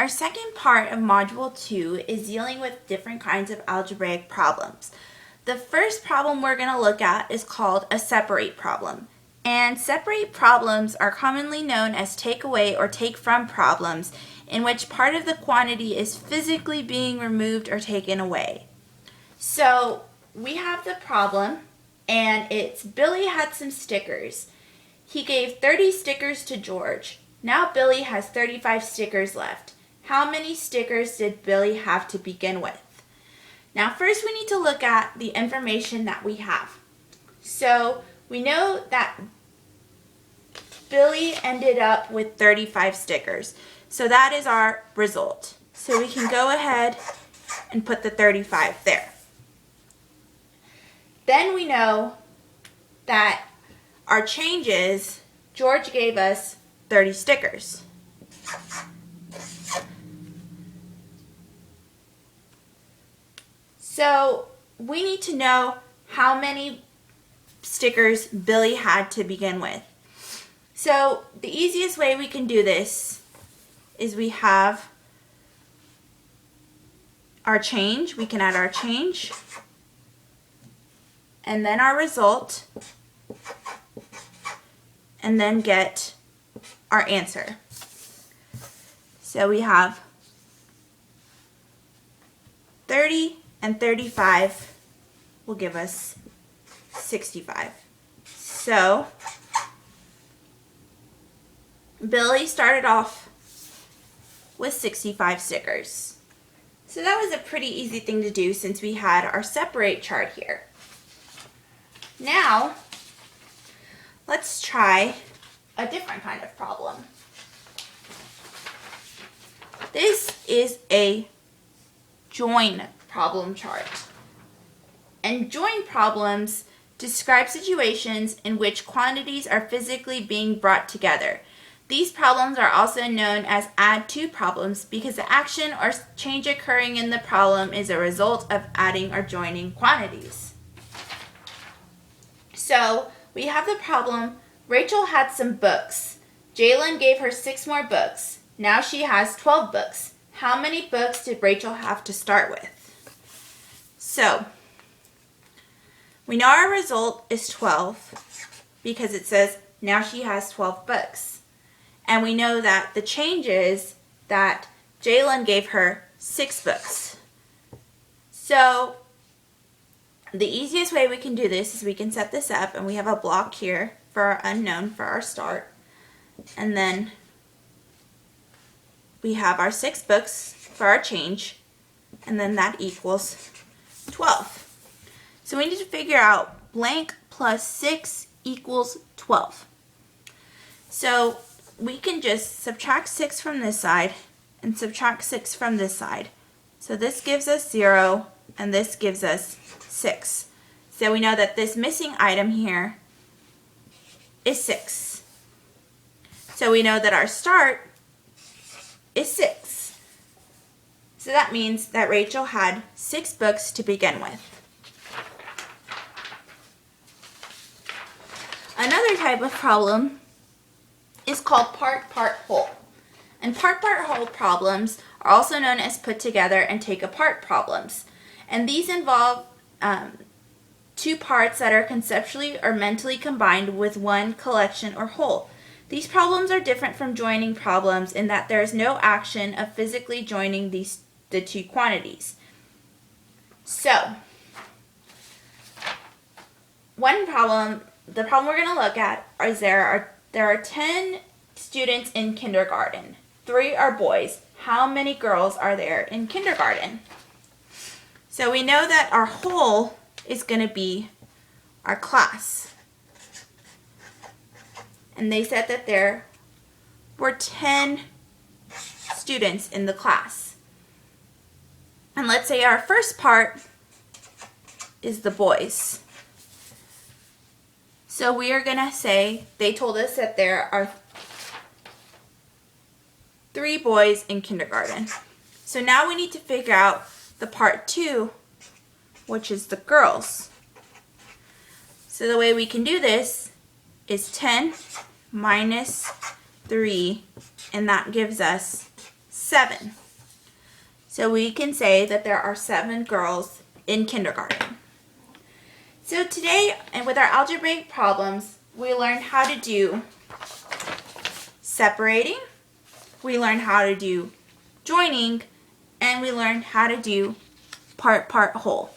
Our second part of Module 2 is dealing with different kinds of algebraic problems. The first problem we're going to look at is called a separate problem. And separate problems are commonly known as take away or take from problems in which part of the quantity is physically being removed or taken away. So we have the problem, and it's Billy had some stickers. He gave 30 stickers to George. Now Billy has 35 stickers left. How many stickers did Billy have to begin with? Now first we need to look at the information that we have. So we know that Billy ended up with 35 stickers. So that is our result. So we can go ahead and put the 35 there. Then we know that our change is George gave us 30 stickers. So we need to know how many stickers Billy had to begin with. So the easiest way we can do this is we have our change. We can add our change and then our result and then get our answer. So we have 30 and 35 will give us 65. So Billy started off with 65 stickers. So that was a pretty easy thing to do since we had our separate chart here. Now, let's try a different kind of problem. This is a join problem chart. And join problems describe situations in which quantities are physically being brought together. These problems are also known as add to problems because the action or change occurring in the problem is a result of adding or joining quantities. So we have the problem, Rachel had some books. Jalen gave her 6 more books. Now she has 12 books. How many books did Rachel have to start with? So we know our result is 12 because it says now she has 12 books. And we know that the change is that Jalen gave her 6 books. So the easiest way we can do this is we can set this up and we have a block here for our unknown for our start. And then we have our 6 books for our change. And then that equals 12. So we need to figure out blank plus 6 equals 12. So we can just subtract 6 from this side and subtract 6 from this side. So this gives us 0 and this gives us 6. So we know that this missing item here is 6. So we know that our start is 6. So that means that Rachel had 6 books to begin with. Another type of problem is called part-part-whole. And part-part-whole problems are also known as put together and take apart problems. And these involve 2 parts that are conceptually or mentally combined with one collection or whole. These problems are different from joining problems in that there is no action of physically joining the 2 quantities. So, the problem we're going to look at is there are 10 students in kindergarten. 3 are boys. How many girls are there in kindergarten? So we know that our whole is going to be our class. And they said that there were 10 students in the class. And let's say our first part is the boys. So we are going to say, they told us that there are 3 boys in kindergarten. So now we need to figure out the part 2, which is the girls. So the way we can do this is 10 minus 3, and that gives us 7. So we can say that there are 7 girls in kindergarten. So today, and with our algebraic problems, we learned how to do separating, we learned how to do joining, and we learned how to do part, whole.